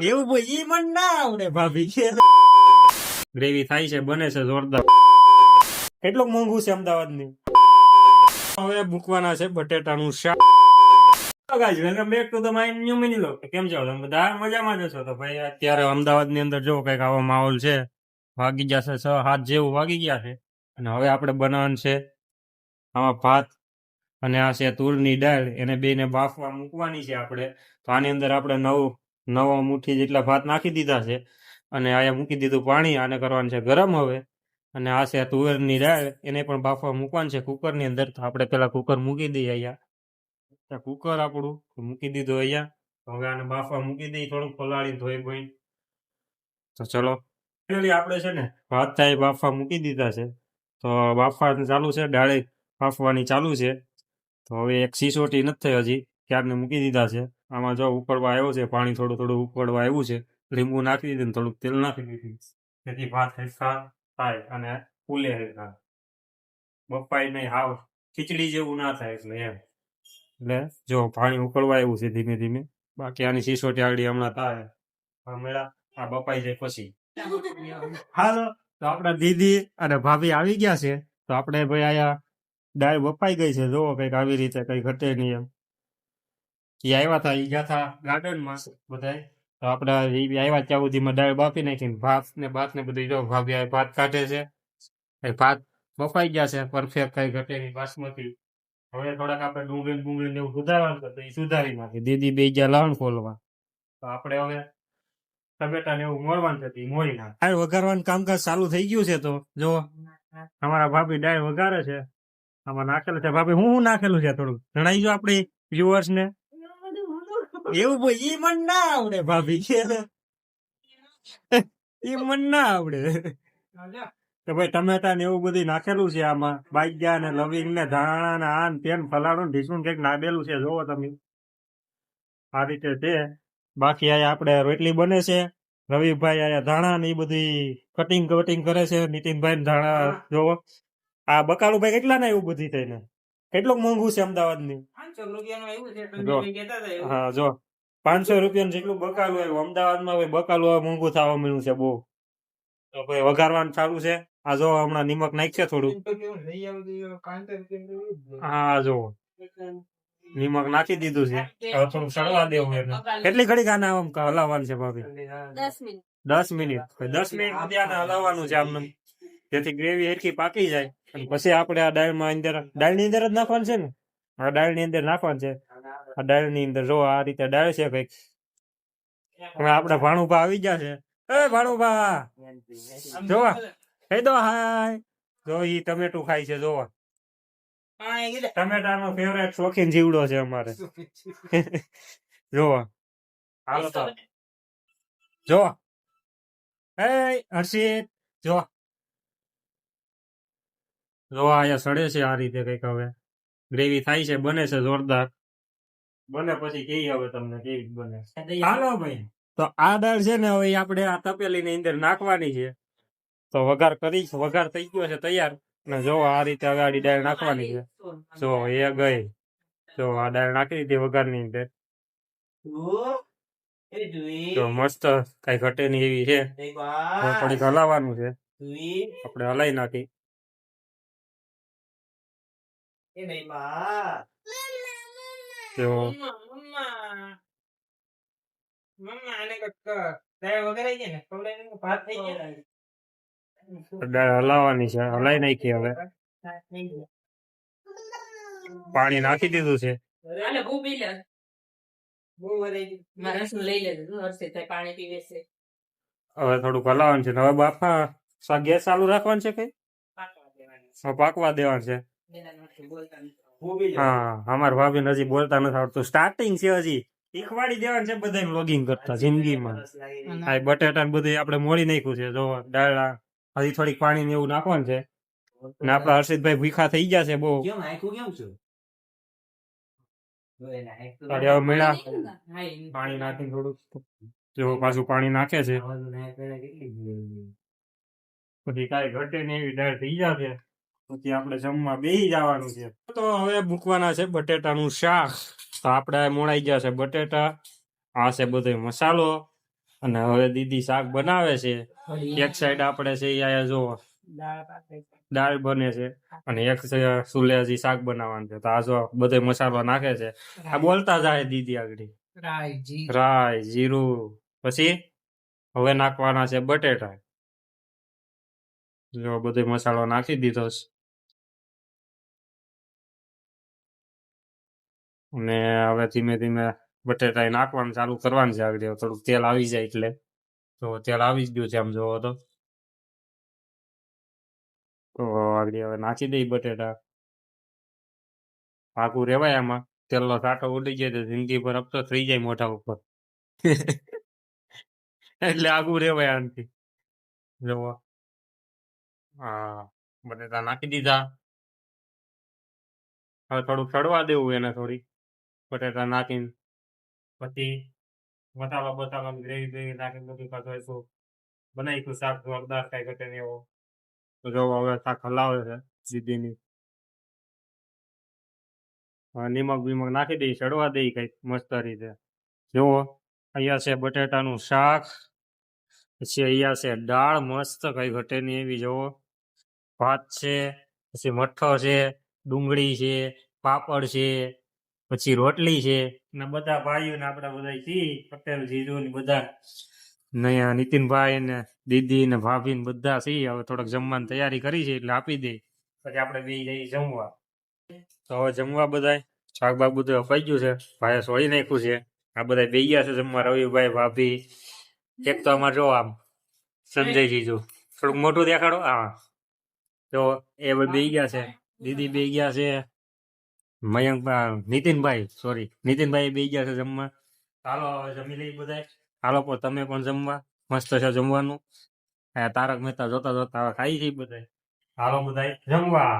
એવું ભાઈ ઈ મને ના આવડે ભાભી. ગ્રેવી થાય છે, બને છે જોરદાર. કેટલું મોંઘું છે અમદાવાદ ની. હવે મૂકવાના છે બટેટાનું શાક. Welcome back to the my new mini vlog. કેમ છો તમે બધા? મજામાં જ છો? તો ભાઈ અત્યારે અમદાવાદ ની અંદર જો કઈક આવો માહોલ છે. વાગી ગયા છે 6-7 જેવું વાગી ગયા છે. અને હવે આપણે બનાવવાનું છે આમાં ભાત અને આ છે તુરની દાળ. એને બેને બાફવા મૂકવાની છે આપણે. તો આની અંદર આપણે નવો મુઠ્ઠી જેટલા ભાત નાખી દીધા છે અને આયા મૂકી દીધું પાણી. આને કરવાનું છે ગરમ હવે. અને આ છે તુવેરની દાળ, એને પણ બાફવા મૂકવાનું છે કુકરની અંદર. તો આપણે પેલા કુકર મૂકી દઈએ અહીંયા. કુકર આપણું મૂકી દીધું અહીંયા. હવે આને બાફવા મૂકી દઈએ, થોડુંક પલાળી ધોઈ બોઈ. તો ચલો ફાઇનલી આપણે છે ને ભાત થાય બાફવા મૂકી દીધા છે. તો બાફવાનું ચાલુ છે, દાળ બાફવાની ચાલુ છે. તો હવે એક સિસોટી નથી થઈ હજી, ક્યારને મૂકી દીધા છે. આમાં જો ઉકળવા આવ્યો છે, પાણી થોડું થોડું ઉકળવા આવ્યું છે. લીંબુ નાખી દીધું ને થોડુંક તેલ નાખી દીધું, જેથી ભાત હરખા થાય અને ફૂલે હરખા, બફાઈ નહીં, હાવ ખીચડી જેવું ના થાય. એટલે એમ, એટલે જો પાણી ઉકળવા આવ્યું છે ધીમે ધીમે. બાકી આની સિસોટી આગળ હમણાં થાય મેળા આ બફાઈ જાય પછી. હાલો, તો આપણા દીદી અને ભાભી આવી ગયા છે. તો આપણે ભાઈ આયા દાળ બફાઈ ગઈ છે, જોવો કઈક આવી રીતે, કઈ ઘટે નહીં એમ. એ આવ્યા હતા, એ ગયા હતા ગાર્ડનમાં બધા. તો આપણે એ આવ્યા ત્યાં સુધીમાં દાળ બાફી નાખીને ભાત ને બધું જો ભાભી આ ભાત કાઢે છે. એ ભાત બફાઈ ગયા છે પરફેક્ટ, કઈ ઘટે નહીં, બાસમતી. હવે થોડાક આપણે ડુંગળી ને એવું સુધારવાનું તો એ સુધારી નાખી. દીદી બે ગયા લણ ખોલવા. તો આપણે હવે ટમેટા ને એવું મોરવાનું છે, મોરી નાખ. દાળ વઘારવાનું કામકાજ ચાલુ થઈ ગયું છે. તો જો અમારા ભાભી દાળ વઘારે છે. આમાં નાખેલું છે ભાભી, હું નાખેલું છે થોડું જણાવી જો આપણે વ્યુઅર્સ ને. એવું ભાઈ ઈ મને ના આવડે ભાભી, ઈ મને ના આવડે. તો ભાઈ ટમેટા ને એવું બધું નાખેલું છે આમાં, બાજ્યા ને લવિંગ ને ધાણા ને આન તેન ફલાણું ઢીસું કઈક નાખેલું છે, જોવો તમે આ રીતે છે. બાકી આયા આપણે રોટલી બને છે. રવિભાઈ આયા ધાણા ને એ બધી કટિંગ કરે છે. નીતિનભાઈ ધાણા જોવો. આ બકાલુભાઈ કેટલા ના એવું બધી થઈને, કેટલું મોંઘું છે અમદાવાદ ની. હા જો 500 રૂપિયા જેટલું બકાલું આવ્યું. અમદાવાદમાં હવે બકાલું હવે મોંઘું થવા મળ્યું છે બહુ. તો ભાઈ વઘારવાનું ચાલુ છે. આ જો હમણાં નિમક નાખશે થોડું. હા જો નિમક નાખી દીધું છે. હવે થોડું સડવા દેવું એને. કેટલી ઘડી આને આમ હલાવવાનું છે ભાભી? 10 મિનિટ. 10 મિનિટ સુધી આને હલાવવાનું છે આમને, જેથી ગ્રેવી હરખી પાકી જાય. અને પછી આપણે આ દાળની અંદર જ નાખવાનું છે ને. આ દાળની અંદર નાખવાનું છે. આ દાળની અંદર જો આ રીતે દાળ છે કઈક. હવે આપણે ભાણુભા આવી ગયા છે. એ ભાણુભા જોવા કહી દો હાય. જો ઈ ટમેટું ખાય છે, જોવા ટમેટાનો ફેવરેટ શોખીન જીવડો છે અમારે. જોવા હાલો તો જો એ હર્ષિત જો અહીંયા સડે છે આ રીતે કઈક. હવે ગ્રેવી થાય છે, બને છે જોરદાર. બને પછી કેવી હવે તમને કેવી બને. હાલો ભાઈ, તો આ દાળ છે ને હવે આપણે આ તપેલી ની અંદર નાખવાની છે. તો વઘાર થઈ ગયો છે તૈયાર. ને જો આ રીતે હવે આડી દાળ નાખવાની છે. જો એ ગઈ, જો આ દાળ નાખી દીધી વઘાર ની અંદર. તો મસ્ત, કઈ ઘટે નહીં એવી છે. થોડીક હલાવવાનું છે, આપણે હલાવી નાખી. દાળ હલાવવાની છે, હલાવી નાખી. હવે પાણી નાખી દીધું છે. હવે થોડુંક હલાવવાનું છે. હવે બાફા ગેસ ચાલુ રાખવાનું છે, કઈ પાકવા દેવાનું છે. હા, અમારા ભાભી હજી બોલતા નથી આવડતું, સ્ટાર્ટિંગ છે હજી. શીખવાડી દેવાનું છે બધાને લોગિંગ કરતા જિંદગીમાં. આ બટેટા ને બધું આપણે મોડી નાખ્યું છે. જો દાળ હજી થોડીક પાણી ને એવું નાખવાનું છે. ને આપડા હર્ષિતભાઈ ભૂખા થઈ ગયા છે બહુ. પાણી નાખીને થોડુંક જો પાછું પાણી નાખે છે. પછી કાંઈ ઘટે ને એવી દાળ થઈ જશે. પછી આપણે જમવા બેસી જવાનું છે. તો હવે મૂકવાના છે બટેટાનું શાક. તો આપણે મોડાઈ ગયા છે બટેટા. આ છે બધો મસાલો, અને હવે દીદી શાક બનાવે છે. એક સાઈડ આપણે છે અહીંયા જો દાળ બને છે અને એક સુલે હજી શાક બનાવવાનું છે. તો આ જો બધે મસાલો નાખે છે. આ બોલતા જાય દીદી આગળ. રાઈ જીરું પછી હવે નાખવાના છે બટેટા. જો બધો મસાલો નાખી દીધો છે. અને હવે ધીમે ધીમે બટેટા નાખવાનું ચાલુ કરવાનું છે. આગળ થોડુંક તેલ આવી જાય એટલે તો તેલ આવી જ ગયું છે આમ જોવો તો આગળ હવે નાખી દઈ બટેટા. પાકું રેવાય આમાં તેલનો સાટો ઉડી જાય તો જિંદગી ભર હપ્તો થઈ જાય મોઢા ઉપર. એટલે આગું રેવાય આનથી. જોવો હા બટેટા નાખી દીધા. હવે થોડુંક ચડવા દેવું એને થોડી બટેટા નાખીને પછી મસાલા ગ્રેવી બેવી નાખીને બધું પાછું બનાવીશું શાક જોરદાર કઈ ઘટે નહીં એવો. તો જો હવે શાક હલાવે છે દીદીની. નિમક બીમક નાખી દઈ ચડવા દઈ કઈક મસ્ત રીતે. જુઓ અહીંયા છે બટેટાનું શાક. પછી અહીંયા છે દાળ મસ્ત કઈ ઘટે નહીં એવી. જુઓ ભાત છે, પછી મઠ્ઠો છે, ડુંગળી છે, પાપડ છે, પછી રોટલી છે. ને બધા ભાઈઓ ને આપડા બધા છીએ પટેલ જીજુ ને બધા નીતિનભાઈ ને દીદી ને ભાભી ને બધા છીએ. હવે થોડોક જમવાની તૈયારી કરી છે એટલે આપી દે પછી આપણે બે જઈએ જમવા. તો હવે જમવા બધા શાક બાક બધું અપાઈ ગયું છે. ભાઈએ સોળી નાખ્યું છે. આ બધા બે ગયા છે જમવા. રવિભાઈ ભાભી એક તો અમારે જો આમ સંજય જીજુ થોડુંક મોટું દેખાડો. હા તો એ બે ગયા છે. દીદી બે ગયા છે. મયંક નીતિનભાઈ બે ગયા છે જમવા. હાલો હવે જમી લઈ બધા. હાલો પણ તમે પણ જમવા. મસ્ત છે જમવાનું. તારક મહેતા જોતા જોતા હવે ખાઈ જઈ બધા. હાલો બધા જમવા.